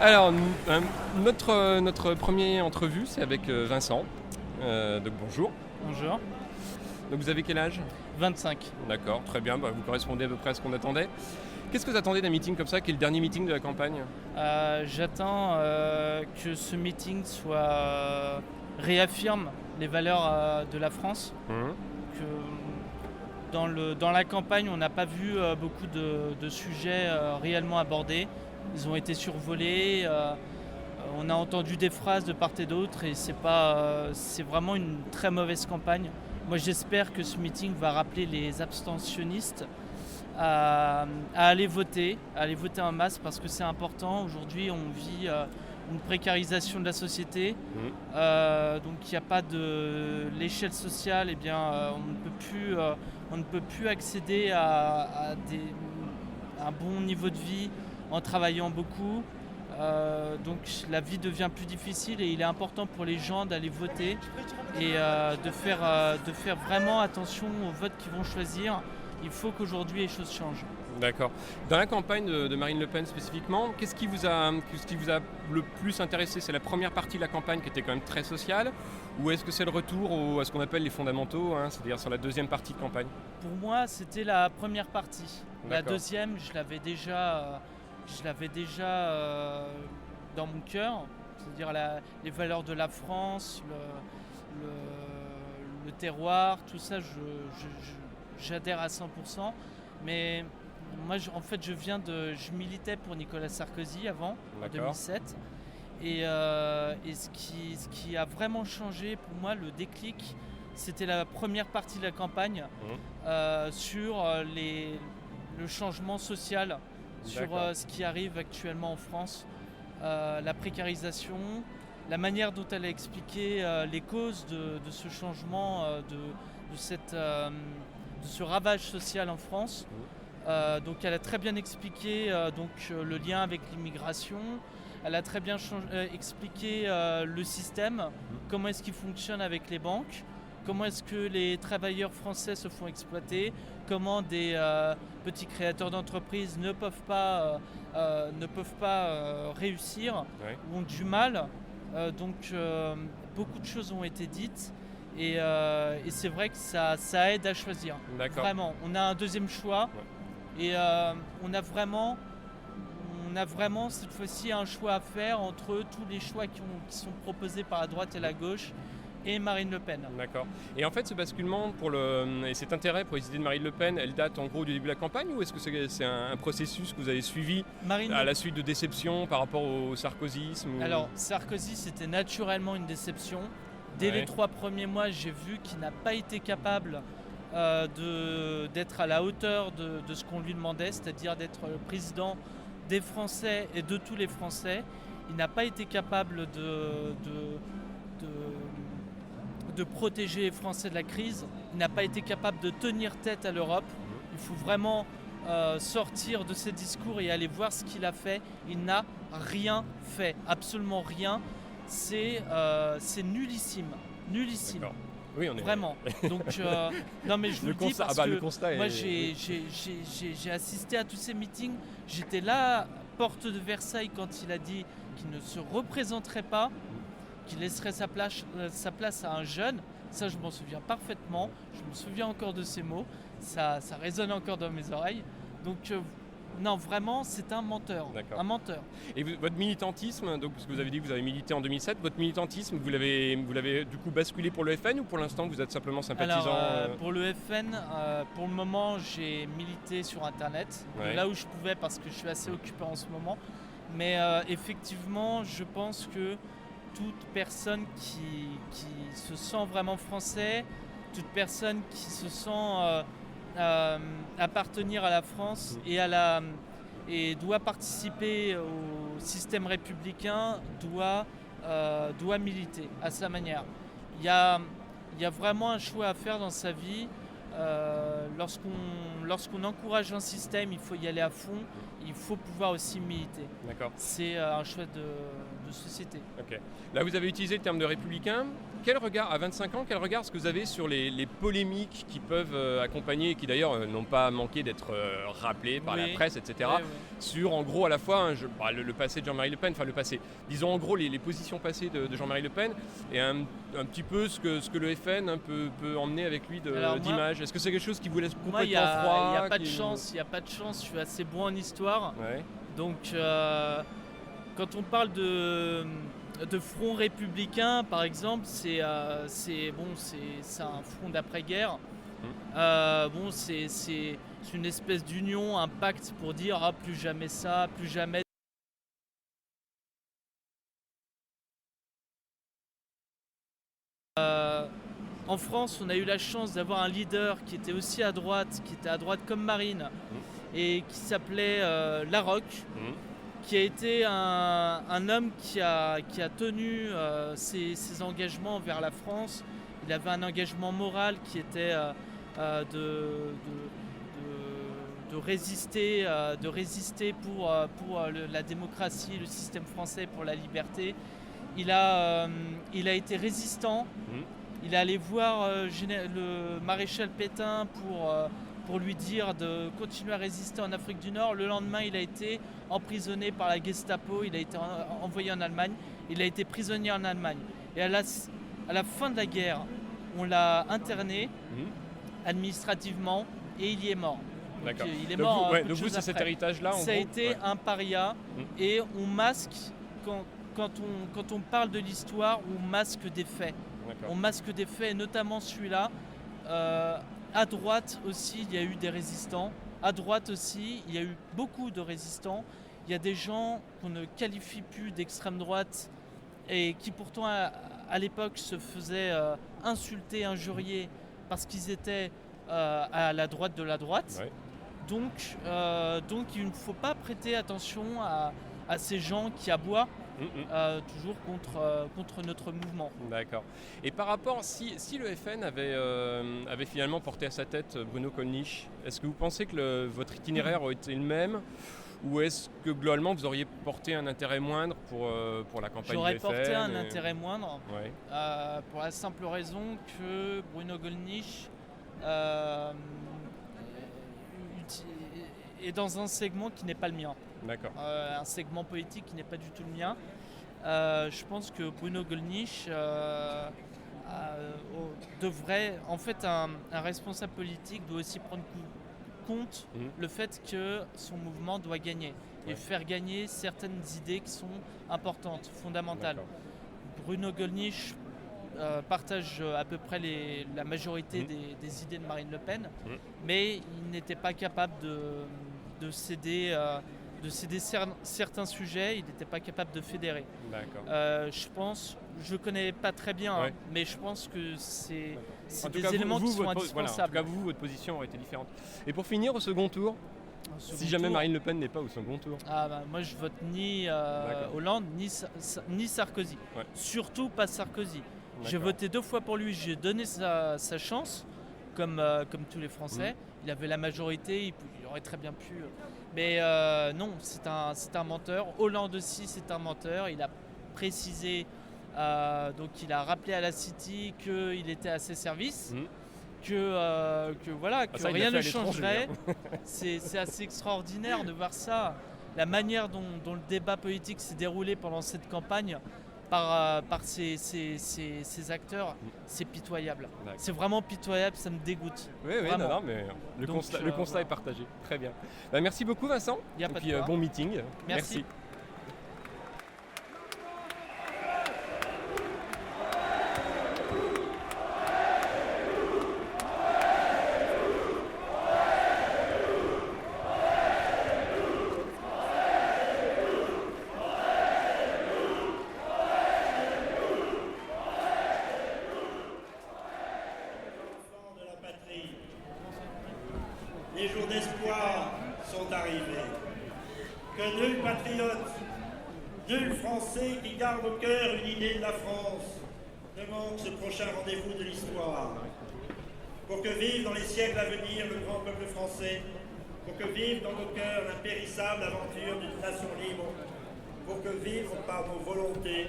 Alors, notre première entrevue, c'est avec Vincent. Donc bonjour. Bonjour. Donc vous avez quel âge ? 25. D'accord, très bien, vous correspondez à peu près à ce qu'on attendait. Qu'est-ce que vous attendez d'un meeting comme ça, qui est le dernier meeting de la campagne ? J'attends que ce meeting réaffirme les valeurs de la France. Que dans la campagne, on n'a pas vu beaucoup de sujets réellement abordés. Ils ont été survolés. On a entendu des phrases de part et d'autre et c'est vraiment une très mauvaise campagne. Moi, j'espère que ce meeting va rappeler les abstentionnistes à aller voter en masse parce que c'est important. Aujourd'hui, on vit une précarisation de la société. Donc, il n'y a pas de l'échelle sociale. On ne peut plus accéder à un bon niveau de vie en travaillant beaucoup. Donc la vie devient plus difficile et il est important pour les gens d'aller voter et de faire vraiment attention aux votes qu'ils vont choisir. Il faut qu'aujourd'hui les choses changent. D'accord. Dans la campagne de Marine Le Pen spécifiquement, qu'est-ce qui vous a le plus intéressé ? C'est la première partie de la campagne qui était quand même très sociale, ou est-ce que c'est le retour à ce qu'on appelle les fondamentaux, c'est-à-dire sur la deuxième partie de campagne ? Pour moi, c'était la première partie. D'accord. La deuxième, je l'avais déjà dans mon cœur, c'est-à-dire les valeurs de la France, le terroir, tout ça, j'adhère à 100%. Mais moi, je militais pour Nicolas Sarkozy avant, en 2007. Et ce qui a vraiment changé pour moi, le déclic, c'était la première partie de la campagne sur le changement social, sur ce qui arrive actuellement en France, la précarisation, la manière dont elle a expliqué les causes de ce changement, de ce ravage social en France. Donc elle a très bien expliqué le lien avec l'immigration, elle a très bien expliqué le système, comment est-ce qu'il fonctionne avec les banques, comment est-ce que les travailleurs français se font exploiter, comment des petits créateurs d'entreprises ne peuvent pas réussir, ou ont du mal. Donc beaucoup de choses ont été dites et c'est vrai que ça aide à choisir. D'accord. Vraiment, on a un deuxième choix et on a vraiment cette fois-ci un choix à faire entre tous les choix qui sont proposés par la droite et la gauche et Marine Le Pen. D'accord. Et en fait, ce basculement et cet intérêt pour les idées de Marine Le Pen, elle date en gros du début de la campagne, ou est-ce que c'est un processus que vous avez suivi à la suite de déceptions par rapport au sarkozysme Alors, Sarkozy, c'était naturellement une déception. Dès les 3 premiers mois, j'ai vu qu'il n'a pas été capable d'être à la hauteur de ce qu'on lui demandait, c'est-à-dire d'être le président des Français et de tous les Français. Il n'a pas été capable de protéger les Français de la crise. Il n'a pas été capable de tenir tête à l'Europe. Il faut vraiment sortir de ces discours et aller voir ce qu'il a fait. Il n'a rien fait, absolument rien. C'est nullissime. D'accord. Oui, on est vraiment. Donc, non, mais je vous le dis parce que moi, j'ai assisté à tous ces meetings. J'étais là, porte de Versailles, quand il a dit qu'il ne se représenterait pas, qu'il laisserait sa place à un jeune. Ça, je m'en souviens parfaitement. Je me souviens encore de ces mots. Ça résonne encore dans mes oreilles. Donc, non, vraiment, c'est un menteur. D'accord. Un menteur. Et votre militantisme, donc, parce que vous avez dit que vous avez milité en 2007, votre militantisme, vous l'avez du coup basculé pour le FN, ou pour l'instant vous êtes simplement sympathisant ? Alors, pour le FN, pour le moment, j'ai milité sur Internet, là où je pouvais parce que je suis assez occupé en ce moment. Mais effectivement, je pense que toute personne qui se sent vraiment français, toute personne qui se sent appartenir à la France et doit participer au système républicain, doit militer à sa manière. Il y a vraiment un choix à faire dans sa vie. Lorsqu'on encourage un système, il faut y aller à fond. Il faut pouvoir aussi militer. D'accord. C'est un choix de société. Ok. Là, vous avez utilisé le terme de républicain. Quel regard, à 25 ans, quel regard est-ce que vous avez sur les polémiques qui peuvent accompagner, et qui d'ailleurs n'ont pas manqué d'être rappelées par la presse, etc., sur en gros à la fois le passé de Jean-Marie Le Pen, enfin le passé, disons en gros les positions passées de Jean-Marie Le Pen, et un petit peu ce que le FN peut emmener avec lui d'image. Est-ce que c'est quelque chose qui vous laisse complètement froid? Il n'y a pas de chance, je suis assez bon en histoire. Ouais. Donc quand on parle de front républicain, par exemple, c'est un front d'après-guerre. C'est une espèce d'union, un pacte pour dire plus jamais ça, plus jamais. En France, on a eu la chance d'avoir un leader qui était aussi à droite, qui était à droite comme Marine, et qui s'appelait Larocque. Qui a été un homme qui a tenu ses engagements envers la France. Il avait un engagement moral qui était de résister pour la démocratie, le système français, pour la liberté. Il a été résistant. Il est allé voir le maréchal Pétain pour lui dire de continuer à résister en Afrique du Nord. Le lendemain, il a été emprisonné par la Gestapo, il a été envoyé en Allemagne, il a été prisonnier en Allemagne. Et à la fin de la guerre, on l'a interné administrativement et il y est mort. D'accord. Donc, il est mort. Donc vous, c'est cet héritage-là. Ça a été un paria et on masque, quand on parle de l'histoire, on masque des faits. D'accord. On masque des faits, et notamment celui-là. À droite aussi, il y a eu des résistants. À droite aussi, il y a eu beaucoup de résistants. Il y a des gens qu'on ne qualifie plus d'extrême droite et qui pourtant à l'époque se faisaient insulter, injurier parce qu'ils étaient à la droite de la droite. Ouais. Donc il ne faut pas prêter attention à ces gens qui aboient. Toujours contre notre mouvement. D'accord. Et par rapport, si le FN avait finalement porté à sa tête Bruno Gollnisch, est-ce que vous pensez que votre itinéraire aurait été le même, ou est-ce que globalement vous auriez porté un intérêt moindre pour la campagne du FN? J'aurais porté un intérêt moindre, pour la simple raison que Bruno Gollnisch est dans un segment qui n'est pas le mien. D'accord. Un segment politique qui n'est pas du tout le mien. Je pense que Bruno Gollnisch devrait, en fait, un responsable politique doit aussi prendre compte le fait que son mouvement doit gagner et faire gagner certaines idées qui sont importantes, fondamentales. D'accord. Bruno Gollnisch partage à peu près la majorité des idées de Marine Le Pen, mais il n'était pas capable de céder certains sujets, il n'était pas capable de fédérer. D'accord. Je ne connais pas très bien, mais je pense que c'est des éléments qui sont indispensables. En tout cas, votre position aurait été différente. Et pour finir, au second tour, si jamais Marine Le Pen n'est pas au second tour? Moi, je vote ni Hollande, ni Sarkozy. Ouais. Surtout pas Sarkozy. D'accord. J'ai voté 2 fois pour lui, j'ai donné sa chance, comme tous les Français. Il avait la majorité, il aurait très bien pu... Mais non, c'est un menteur. Hollande aussi, c'est un menteur. Il a précisé, donc il a rappelé à la City qu'il était à ses services, que rien ne changerait. C'est assez extraordinaire de voir ça. La manière dont le débat politique s'est déroulé pendant cette campagne par ces acteurs, c'est pitoyable. D'accord. C'est vraiment pitoyable, ça me dégoûte. Oui, non, mais le constat est partagé. Très bien. Merci beaucoup, Vincent. Et puis bon meeting. Merci. Les jours d'espoir sont arrivés. Que nul patriote, nul Français qui garde au cœur une idée de la France ne manque ce prochain rendez-vous de l'histoire. Pour que vive dans les siècles à venir le grand peuple français, pour que vive dans nos cœurs l'impérissable aventure d'une nation libre, pour que vive par nos volontés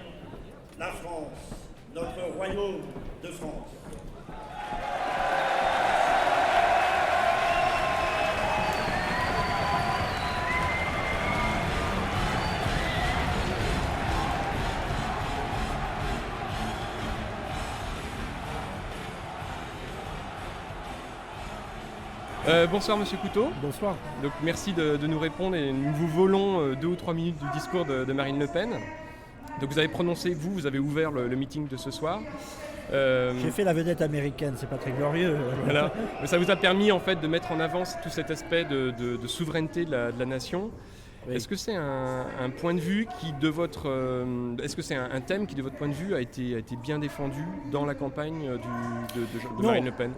la France, notre royaume de France. Bonsoir Monsieur Couteau. Bonsoir. Donc merci de nous répondre et nous vous volons 2 ou 3 minutes du discours de Marine Le Pen. Donc vous avez prononcé, vous avez ouvert le meeting de ce soir. J'ai fait la vedette américaine, c'est pas très glorieux. Voilà. Mais ça vous a permis en fait de mettre en avant tout cet aspect de souveraineté de la nation. Oui. Est-ce que c'est un point de vue qui de votre, est-ce que c'est un thème qui de votre point de vue a été bien défendu dans la campagne de Marine Le Pen?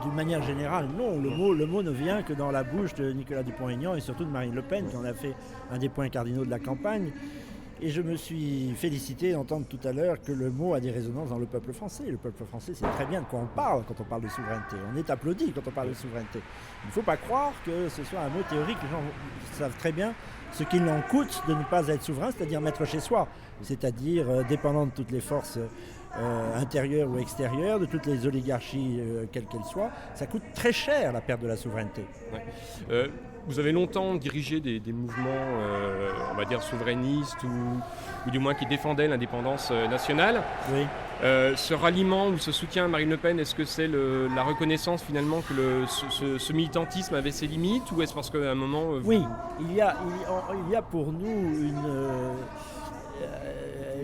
D'une manière générale, non. Le mot ne vient que dans la bouche de Nicolas Dupont-Aignan et surtout de Marine Le Pen, qui en a fait un des points cardinaux de la campagne. Et je me suis félicité d'entendre tout à l'heure que le mot a des résonances dans le peuple français. Le peuple français sait très bien de quoi on parle quand on parle de souveraineté. On est applaudi quand on parle de souveraineté. Il ne faut pas croire que ce soit un mot théorique. Les gens savent très bien ce qu'il en coûte de ne pas être souverain, c'est-à-dire mettre chez soi, c'est-à-dire dépendant de toutes les forces intérieures ou extérieures, de toutes les oligarchies, quelles qu'elles soient. Ça coûte très cher la perte de la souveraineté. Ouais. Vous avez longtemps dirigé des mouvements, on va dire, souverainistes ou du moins qui défendaient l'indépendance nationale. Oui. Ce ralliement ou ce soutien à Marine Le Pen, est-ce que c'est la reconnaissance finalement que ce militantisme avait ses limites ou est-ce parce qu'à un moment... Oui, il y a pour nous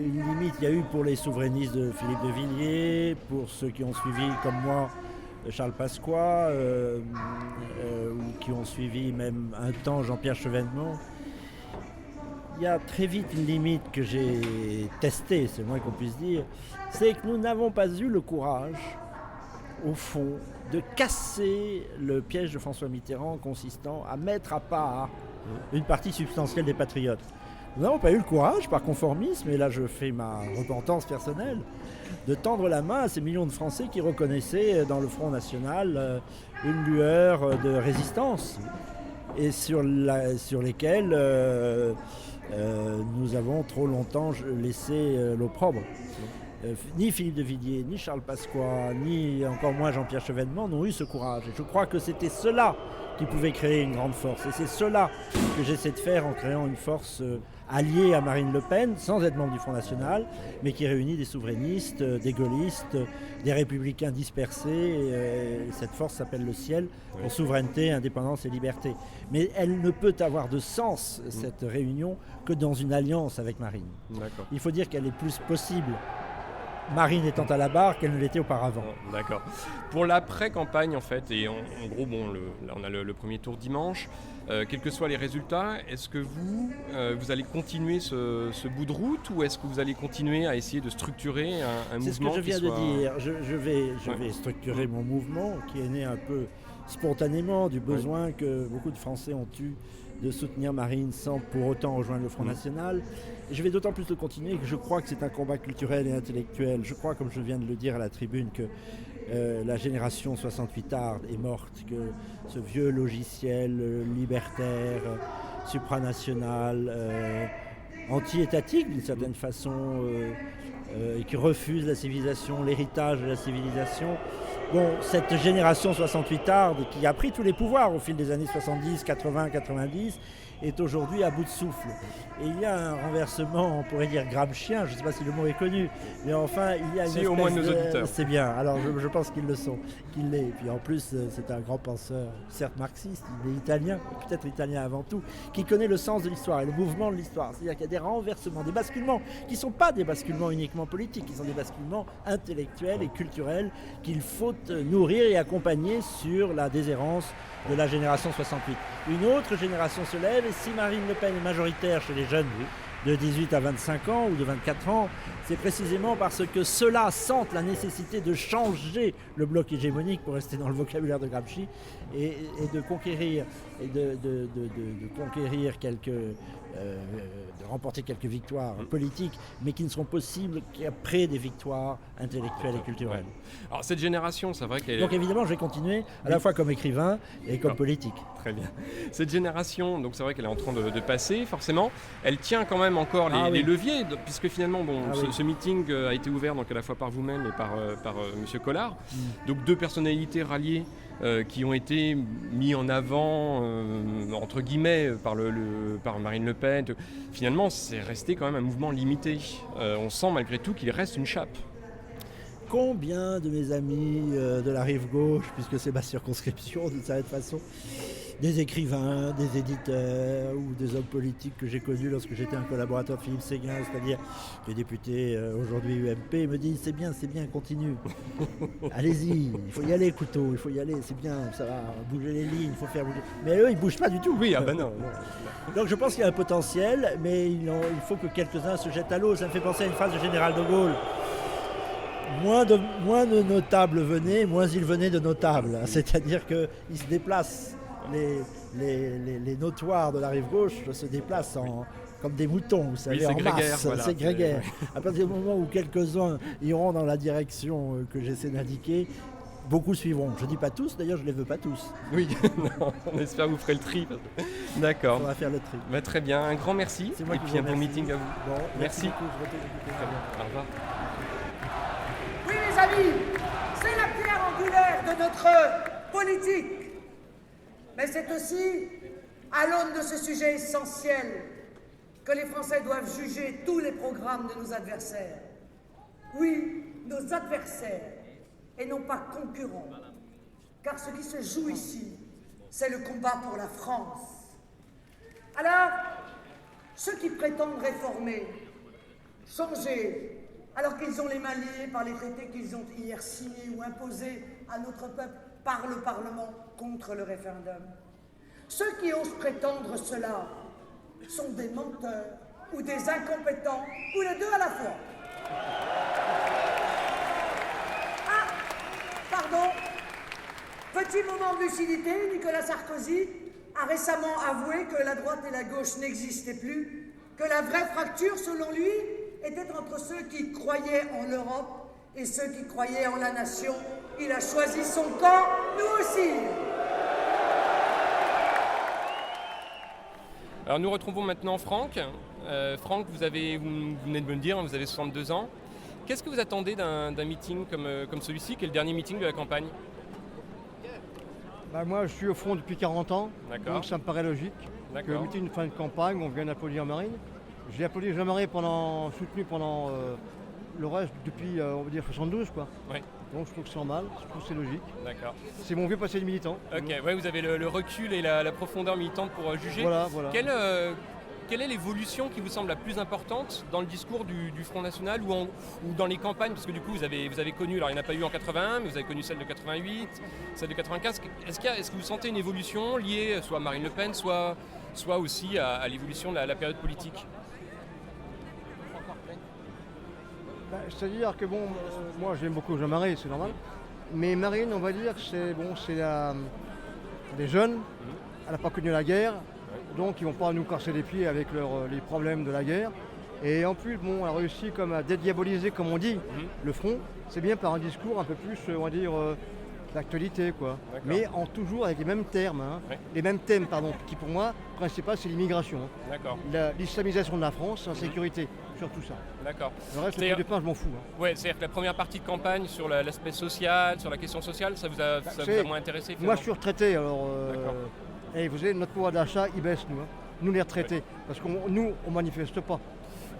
une limite. Il y a eu pour les souverainistes de Philippe de Villiers, pour ceux qui ont suivi comme moi Charles Pasqua, ou qui ont suivi même un temps Jean-Pierre Chevènement. Il y a très vite une limite que j'ai testée, c'est le moins qu'on puisse dire, c'est que nous n'avons pas eu le courage, au fond, de casser le piège de François Mitterrand consistant à mettre à part une partie substantielle des patriotes. Nous n'avons pas eu le courage, par conformisme, et là je fais ma repentance personnelle, de tendre la main à ces millions de Français qui reconnaissaient dans le Front National une lueur de résistance et sur lesquels nous avons trop longtemps laissé l'opprobre. Ni Philippe de Villiers, ni Charles Pasqua, ni encore moins Jean-Pierre Chevènement n'ont eu ce courage. Et je crois que c'était cela qui pouvait créer une grande force. Et c'est cela que j'essaie de faire en créant une force alliée à Marine Le Pen, sans être membre du Front National, mais qui réunit des souverainistes, des gaullistes, des républicains dispersés. Et cette force s'appelle le Ciel, pour souveraineté, indépendance et liberté. Mais elle ne peut avoir de sens, cette réunion, que dans une alliance avec Marine. D'accord. Il faut dire qu'elle est plus possible Marine étant à la barre qu'elle ne l'était auparavant. D'accord. Pour l'après-campagne, en fait, et en gros, là on a le premier tour dimanche, quels que soient les résultats, est-ce que vous allez continuer ce bout de route ou est-ce que vous allez continuer à essayer de structurer un mouvement? C'est ce que je viens de dire. Je vais structurer mon mouvement qui est né un peu spontanément du besoin que beaucoup de Français ont eu de soutenir Marine sans pour autant rejoindre le Front National. Et je vais d'autant plus le continuer que je crois que c'est un combat culturel et intellectuel. Je crois, comme je viens de le dire à la tribune, que la génération 68 est morte, que ce vieux logiciel libertaire, supranational, anti-étatique d'une certaine façon, et qui refuse la civilisation, l'héritage de la civilisation. Bon, cette génération 68arde qui a pris tous les pouvoirs au fil des années 70, 80, 90 est aujourd'hui à bout de souffle. Et il y a un renversement, on pourrait dire gramscien, je ne sais pas si le mot est connu, mais enfin il y a une espèce au moins nos auditeurs. C'est bien, alors je pense qu'ils le sont, qu'il l'est. Et puis en plus c'est un grand penseur, certes marxiste, il est italien, peut-être italien avant tout, qui connaît le sens de l'histoire et le mouvement de l'histoire. C'est-à-dire qu'il y a des renversements, des basculements, qui ne sont pas des basculements uniquement politiques, qui sont des basculements intellectuels et culturels qu'il faut nourrir et accompagner sur la déshérence de la génération 68. Une autre génération se lève et si Marine Le Pen est majoritaire chez les jeunes, de 18 à 25 ans ou de 24 ans, c'est précisément parce que ceux-là sentent la nécessité de changer le bloc hégémonique, pour rester dans le vocabulaire de Gramsci, et de conquérir, de conquérir de remporter quelques victoires politiques, mais qui ne seront possibles qu'après des victoires intellectuelles et culturelles. Ouais. Alors cette génération, c'est vrai qu'elle... Donc évidemment, je vais continuer à la fois comme écrivain et comme politique. Très bien. Cette génération, donc c'est vrai qu'elle est en train de passer, forcément. Elle tient quand même encore les leviers, puisque finalement, ce meeting a été ouvert donc à la fois par vous-même et par M. Collard. Donc 2 personnalités ralliées qui ont été mis en avant, entre guillemets, par Marine Le Pen. Finalement, c'est resté quand même un mouvement limité. On sent malgré tout qu'il reste une chape. Combien de mes amis de la rive gauche, puisque c'est ma circonscription d'une certaine façon, des écrivains, des éditeurs ou des hommes politiques que j'ai connus lorsque j'étais un collaborateur de Philippe Séguin, c'est-à-dire des députés aujourd'hui UMP, me disent c'est bien, continue. Allez-y, il faut y aller, couteau, il faut y aller, c'est bien, ça va bouger les lignes, il faut faire bouger. Mais eux, ils ne bougent pas du tout. Oui, non. Donc je pense qu'il y a un potentiel, mais il faut que quelques-uns se jettent à l'eau. Ça me fait penser à une phrase du général de Gaulle. Moins de notables venaient, moins ils venaient de notables. C'est-à-dire qu'ils se déplacent. Les notoires de la rive gauche se déplacent comme des moutons, vous savez, en masse. Voilà, c'est grégaire. À partir du moment où quelques-uns iront dans la direction que j'essaie d'indiquer, beaucoup suivront. Je ne dis pas tous, d'ailleurs je ne les veux pas tous. Oui, non, on espère que vous ferez le tri. D'accord. On va faire le tri. Très bien, un grand merci. C'est moi et puis un bon meeting à vous. Bon, merci. Beaucoup, très bien, au revoir. Oui les amis, c'est la pierre angulaire de notre politique. Mais c'est aussi à l'aune de ce sujet essentiel que les Français doivent juger tous les programmes de nos adversaires. Oui, nos adversaires, et non pas concurrents. Car ce qui se joue ici, c'est le combat pour la France. Alors, ceux qui prétendent réformer, changer, alors qu'ils ont les mains liées par les traités qu'ils ont hier signés ou imposés à notre peuple par le Parlement contre le référendum. Ceux qui osent prétendre cela sont des menteurs ou des incompétents, ou les deux à la fois. Ah, pardon. Petit moment de lucidité, Nicolas Sarkozy a récemment avoué que la droite et la gauche n'existaient plus, que la vraie fracture, selon lui, était entre ceux qui croyaient en l'Europe et ceux qui croyaient en la nation. Il a choisi son camp, nous aussi. Alors nous retrouvons maintenant Franck. Franck, vous venez de me le dire, vous avez 62 ans. Qu'est-ce que vous attendez d'un meeting comme celui-ci, qui est le dernier meeting de la campagne ? Moi, je suis au front depuis 40 ans, donc ça me paraît logique. Que le meeting de fin de campagne, on vient d'applaudir Marine. J'ai applaudi Jean-Marie soutenu pendant le reste depuis, on va dire, 72, quoi. Oui. Donc je trouve que c'est normal, je trouve que c'est logique. D'accord. C'est mon vieux passé de militant. Ok, ouais, vous avez le recul et la profondeur militante pour juger. Voilà. Quelle est l'évolution qui vous semble la plus importante dans le discours du Front National ou dans les campagnes ? Parce que du coup, vous avez connu, alors il n'y en a pas eu en 81, mais vous avez connu celle de 88, celle de 95. Est-ce que vous sentez une évolution liée soit à Marine Le Pen, soit aussi à l'évolution de la période politique ? C'est-à-dire que moi j'aime beaucoup Jean-Marie, c'est normal. Mais Marine, on va dire que c'est des jeunes, elle n'a pas connu la guerre, donc ils ne vont pas nous casser les pieds avec les problèmes de la guerre. Et en plus, elle a réussi à dédiaboliser, comme on dit, le front. C'est bien par un discours un peu plus, on va dire, d'actualité, quoi. D'accord. Mais toujours avec les mêmes termes, les mêmes thèmes, qui pour moi, principal, c'est l'immigration. D'accord. L'islamisation de la France, l'insécurité, surtout ça. D'accord. Le reste, le pain, je m'en fous. Ouais, c'est-à-dire que la première partie de campagne sur l'aspect social, sur la question sociale, ça vous a moins intéressé finalement ? Moi, je suis retraité, alors... vous savez, notre pouvoir d'achat, il baisse, nous les retraités. Parce qu'on on manifeste pas.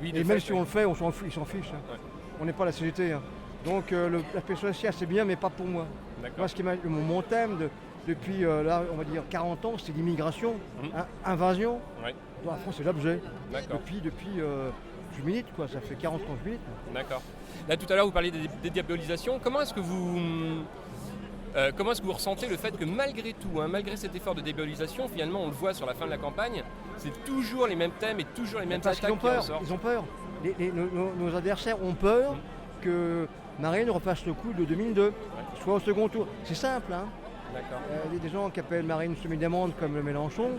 Oui, et même si on le fait, ils s'en fichent. Ouais. On n'est pas la CGT. Donc l'aspect social, c'est bien, mais pas pour moi. Moi, mon thème depuis, là, on va dire 40 ans, c'est l'immigration, invasion. Ouais. La France, c'est l'objet. Depuis je milite, quoi. Ça fait 40 ans que je milite. D'accord. Là, tout à l'heure, vous parliez des dédiabolisations. Comment est-ce que vous ressentez le fait que malgré tout, malgré cet effort de dédiabolisation, finalement, on le voit sur la fin de la campagne, c'est toujours les mêmes thèmes et toujours les mêmes Parce attaques qu'ils ont qui peur. ressortent. Ils ont peur. Nos adversaires ont peur que Marine refasse le coup de 2002, soit au second tour. C'est simple, hein. D'accord. Il y a des gens qui appellent Marine semi-diamante comme Mélenchon.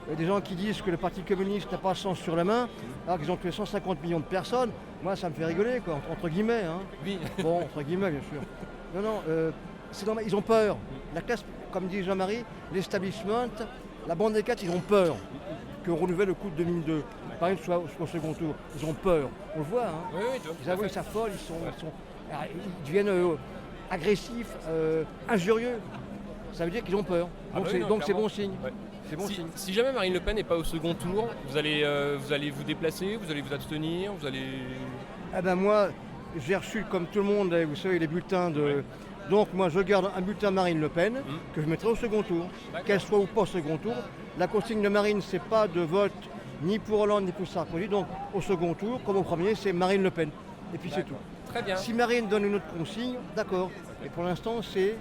Il y a des gens qui disent que le Parti communiste n'a pas sens sur la main, alors qu'ils ont tué 150 millions de personnes. Moi, ça me fait rigoler, quoi, entre guillemets. Hein. Oui. Bon, entre guillemets, bien sûr. Non, c'est normal, ils ont peur. La classe, comme dit Jean-Marie, l'establishment, la bande des quatre, ils ont peur qu'on renouvelle le coup de 2002. Marine soit au second tour. Ils ont peur. On le voit, hein. Oui, Ils avouent, ils s'affolent, ils deviennent agressifs, injurieux. Ça veut dire qu'ils ont peur. Donc c'est bon signe. Ouais. C'est bon signe. Si jamais Marine Le Pen n'est pas au second tour, vous allez vous déplacer, vous allez vous abstenir, vous allez... Ah ben moi, j'ai reçu comme tout le monde, vous savez, les bulletins de... Ouais. Donc moi je garde un bulletin Marine Le Pen que je mettrai au second tour. Qu'elle soit ou pas au second tour. La consigne de Marine, c'est pas de vote ni pour Hollande ni pour Sarkozy. Donc au second tour, comme au premier, c'est Marine Le Pen. Et puis c'est tout. Très bien. Si Marine donne une autre consigne, d'accord. Et pour l'instant, c'est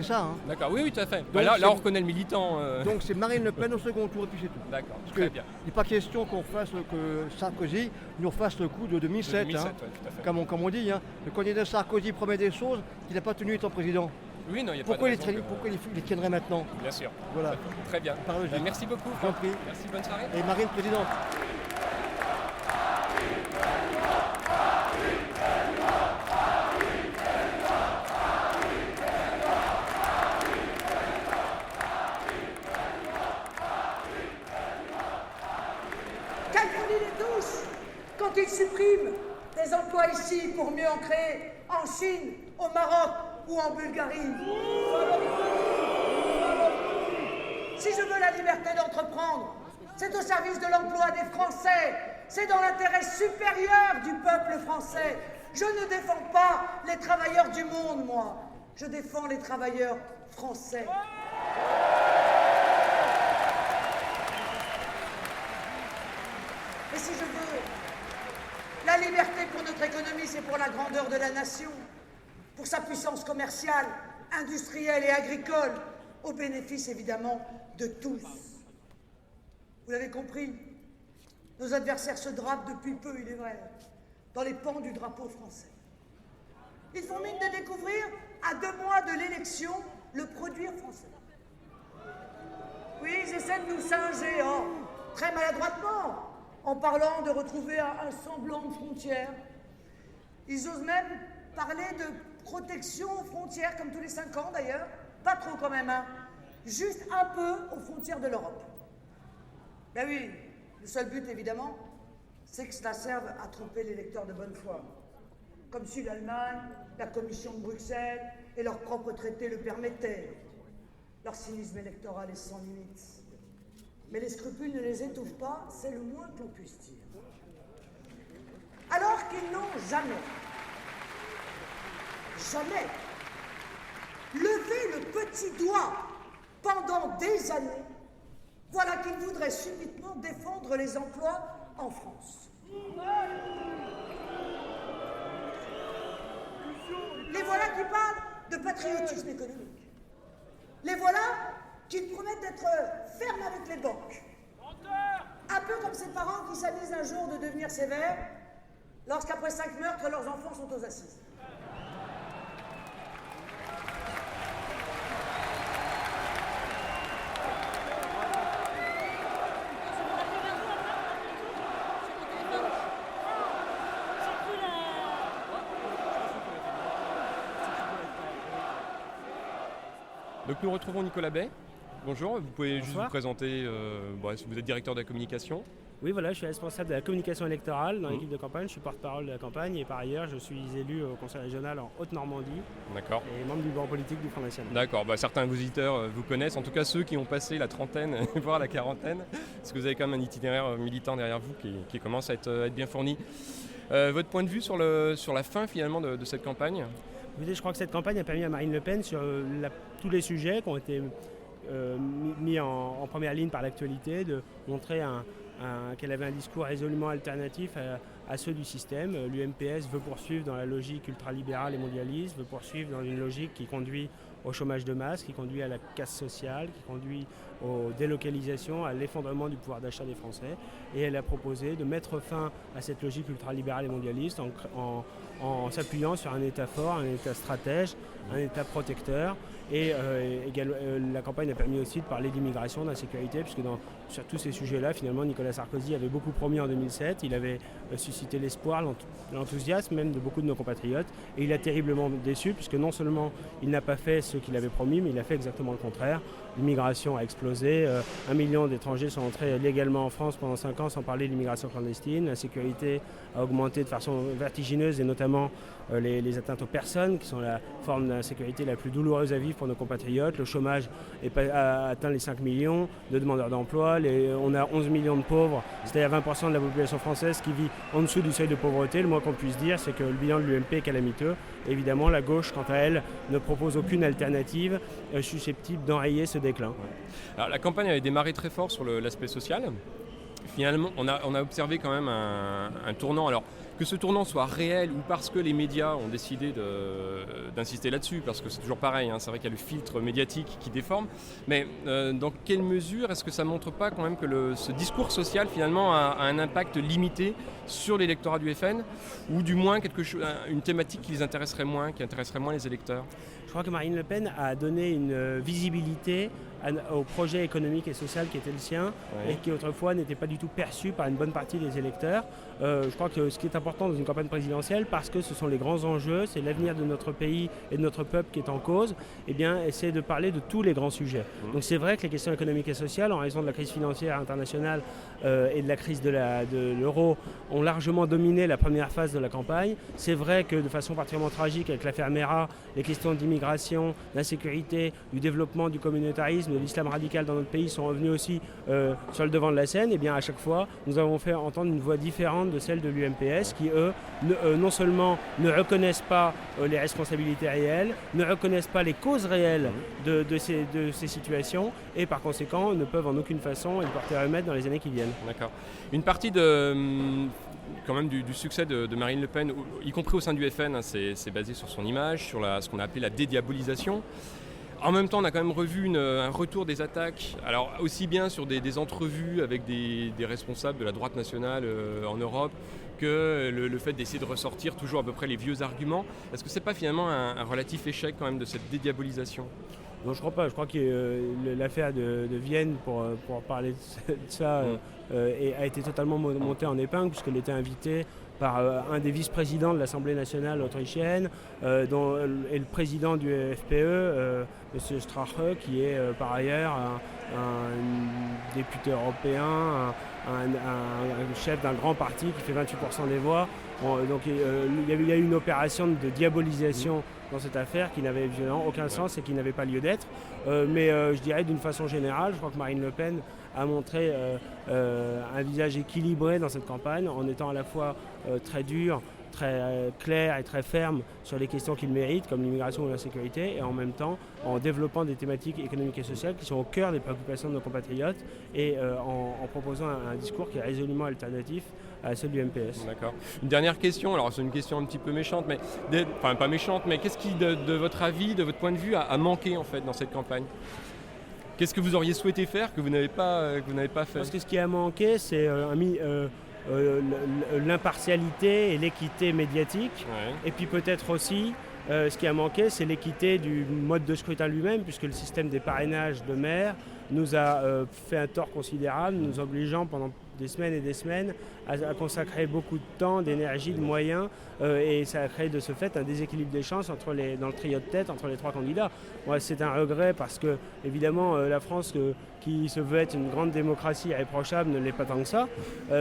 ça. Hein. D'accord, oui, tout à fait. Là, on reconnaît le militant. Donc c'est Marine Le Pen au second tour et puis c'est tout. D'accord, très bien. Il n'est pas question que Sarkozy nous refasse le coup de 2007. 2007 hein. ouais, tout à fait. Comme on dit, hein. Le candidat Sarkozy promet des choses qu'il n'a pas tenues étant président. Oui, non, il n'y a pourquoi pas de raison pourquoi il les tiendrait maintenant? Bien sûr. Voilà. Très bien. Merci beaucoup. J'en prie. Merci, bonne soirée. Et Marine présidente. Quand ils suppriment des emplois ici pour mieux en créer en Chine, au Maroc ou en Bulgarie. Si je veux la liberté d'entreprendre, c'est au service de l'emploi des Français, c'est dans l'intérêt supérieur du peuple français. Je ne défends pas les travailleurs du monde, moi. Je défends les travailleurs français. Et si je veux la liberté pour notre économie, c'est pour la grandeur de la nation, pour sa puissance commerciale, industrielle et agricole, au bénéfice évidemment de tous. Vous l'avez compris, nos adversaires se drapent depuis peu, il est vrai, dans les pans du drapeau français. Ils font mine de découvrir, à 2 mois de l'élection, le produit français. Oui, ils essaient de nous singer, très maladroitement, en parlant de retrouver un semblant de frontière. Ils osent même parler de protection aux frontières, comme tous les 5 ans d'ailleurs. Pas trop quand même, hein. Juste un peu aux frontières de l'Europe. Ben oui, le seul but évidemment, c'est que cela serve à tromper les lecteurs de bonne foi. Comme si l'Allemagne, la Commission de Bruxelles et leur propre traité le permettaient. Leur cynisme électoral est sans limite. Mais les scrupules ne les étouffent pas, c'est le moins que l'on puisse dire. Alors qu'ils n'ont jamais levé le petit doigt pendant des années, voilà qu'ils voudraient subitement défendre les emplois en France. Les voilà qui parlent de patriotisme économique. Les voilà qui promettent d'être fermes avec les banques. Un peu comme ces parents qui s'avisent un jour de devenir sévères lorsqu'après 5 meurtres, leurs enfants sont aux assises. Donc nous retrouvons Nicolas Bay. Bonjour, vous pouvez juste vous présenter, vous êtes directeur de la communication. Oui, voilà, je suis responsable de la communication électorale dans l'équipe de campagne, je suis porte-parole de la campagne et par ailleurs je suis élu au conseil régional en Haute-Normandie. D'accord. Et membre du bureau politique du Front National. D'accord, certains de vos auditeurs vous connaissent, en tout cas ceux qui ont passé la trentaine, voire la quarantaine, parce que vous avez quand même un itinéraire militant derrière vous qui commence à être bien fourni. Votre point de vue sur la fin finalement de cette campagne ? Écoutez, je crois que cette campagne a permis à Marine Le Pen sur tous les sujets qui ont été mis en première ligne par l'actualité, de montrer qu'elle avait un discours résolument alternatif à ceux du système. L'UMPS veut poursuivre dans la logique ultralibérale et mondialiste, veut poursuivre dans une logique qui conduit au chômage de masse, qui conduit à la casse sociale, qui conduit aux délocalisations, à l'effondrement du pouvoir d'achat des Français. Et elle a proposé de mettre fin à cette logique ultralibérale et mondialiste en s'appuyant sur un État fort, un État stratège, un État protecteur. Et la campagne a permis aussi de parler d'immigration, d'insécurité, puisque sur tous ces sujets-là, finalement, Nicolas Sarkozy avait beaucoup promis en 2007. Il avait suscité l'espoir, l'enthousiasme même de beaucoup de nos compatriotes. Et il a terriblement déçu, puisque non seulement il n'a pas fait ce qu'il avait promis, mais il a fait exactement le contraire. L'immigration a explosé. 1 million d'étrangers sont entrés légalement en France pendant 5 ans, sans parler de l'immigration clandestine. A augmenté de façon vertigineuse, et notamment les atteintes aux personnes, qui sont la forme d'insécurité la plus douloureuse à vivre pour nos compatriotes. Le chômage a atteint les 5 millions de demandeurs d'emploi. On a 11 millions de pauvres, c'est-à-dire 20% de la population française qui vit en dessous du seuil de pauvreté. Le moins qu'on puisse dire, c'est que le bilan de l'UMP est calamiteux. Évidemment, la gauche, quant à elle, ne propose aucune alternative susceptible d'enrayer ce déclin. Alors, la campagne avait démarré très fort sur l'aspect social. Finalement, on a observé quand même un tournant. Alors, que ce tournant soit réel ou parce que les médias ont décidé d'insister là-dessus, parce que c'est toujours pareil, hein, c'est vrai qu'il y a le filtre médiatique qui déforme, mais dans quelle mesure est-ce que ça ne montre pas quand même que ce discours social finalement a un impact limité sur l'électorat du FN, ou du moins une thématique qui les intéresserait moins, qui intéresserait moins les électeurs? Je crois que Marine Le Pen a donné une visibilité au projet économique et social qui était le sien, et qui autrefois n'était pas du tout perçu par une bonne partie des électeurs. Je crois que ce qui est important dans une campagne présidentielle, parce que ce sont les grands enjeux, c'est l'avenir de notre pays et de notre peuple qui est en cause, c'est de parler de tous les grands sujets. Donc c'est vrai que les questions économiques et sociales, en raison de la crise financière internationale et de la crise de l'euro, ont largement dominé la première phase de la campagne. C'est vrai que de façon particulièrement tragique, avec l'affaire Mera, les questions d'immigration, d'insécurité, du développement du communautarisme, de l'islam radical dans notre pays sont revenus aussi sur le devant de la scène. Et bien à chaque fois, nous avons fait entendre une voix différente de celle de l'UMPS qui, eux, non seulement ne reconnaissent pas les responsabilités réelles, ne reconnaissent pas les causes réelles de ces situations, et par conséquent ne peuvent en aucune façon y porter remède dans les années qui viennent. D'accord. Une partie quand même du succès de Marine Le Pen, y compris au sein du FN, hein, c'est basé sur son image, sur ce qu'on a appelé la dédiabolisation. En même temps, on a quand même revu un retour des attaques, alors aussi bien sur des entrevues avec des responsables de la droite nationale en Europe, que le fait d'essayer de ressortir toujours à peu près les vieux arguments. Est-ce que c'est pas finalement un relatif échec quand même de cette dédiabolisation? Non, je crois pas. Je crois que l'affaire de Vienne, pour parler de ça, a été totalement montée en épingle, puisqu'elle était invitée par un des vice-présidents de l'Assemblée nationale autrichienne, et le président du FPE, M. Strache, qui est par ailleurs un député européen, un chef d'un grand parti qui fait 28% des voix. Donc il y a eu une opération de diabolisation dans cette affaire qui n'avait évidemment aucun sens et qui n'avait pas lieu d'être. Mais je dirais d'une façon générale, je crois que Marine Le Pen a montré un visage équilibré dans cette campagne, en étant à la fois très dur, très clair et très ferme sur les questions qu'il mérite, comme l'immigration ou l'insécurité, et en même temps en développant des thématiques économiques et sociales qui sont au cœur des préoccupations de nos compatriotes, et en proposant un discours qui est résolument alternatif à ceux du MPS. D'accord. Une dernière question, alors c'est une question un petit peu méchante, enfin pas méchante, mais qu'est-ce qui, de votre avis, de votre point de vue, a manqué en fait dans cette campagne? Qu'est-ce que vous auriez souhaité faire que vous n'avez pas fait? Parce que ce qui a manqué, c'est l'impartialité et l'équité médiatique, et puis peut-être aussi ce qui a manqué, c'est l'équité du mode de scrutin lui-même, puisque le système des parrainages de maires nous a fait un tort considérable, nous obligeant pendant des semaines et des semaines à consacrer beaucoup de temps, d'énergie, de moyens, et ça a créé de ce fait un déséquilibre des chances dans le trio de tête entre les trois candidats. Moi, c'est un regret parce que, évidemment, la France qui se veut être une grande démocratie irréprochable ne l'est pas tant que ça.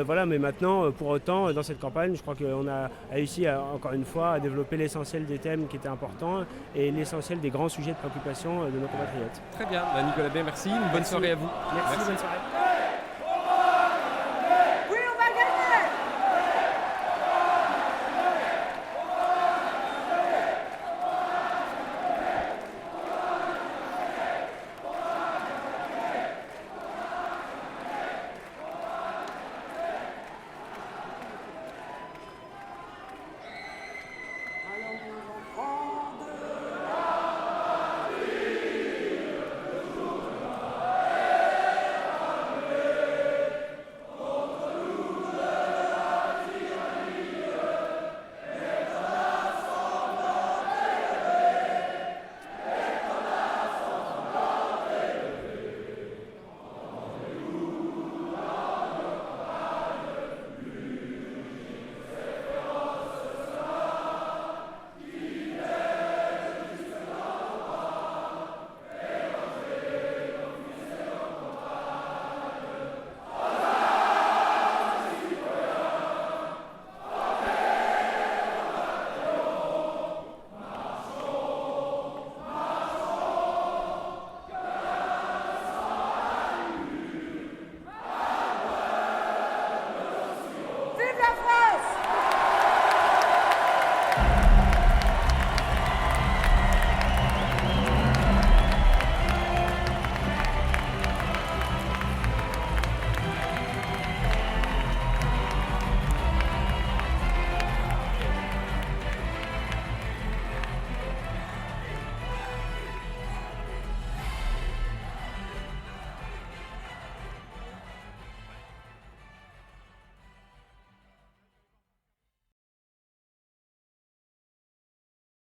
Voilà, mais maintenant, pour autant, dans cette campagne, je crois qu'on a réussi encore une fois à développer l'essentiel des thèmes qui étaient importants et l'essentiel des grands sujets de préoccupation de nos compatriotes. Très bien, Nicolas Bay, merci. Une bonne soirée à vous. Merci. Bonne soirée.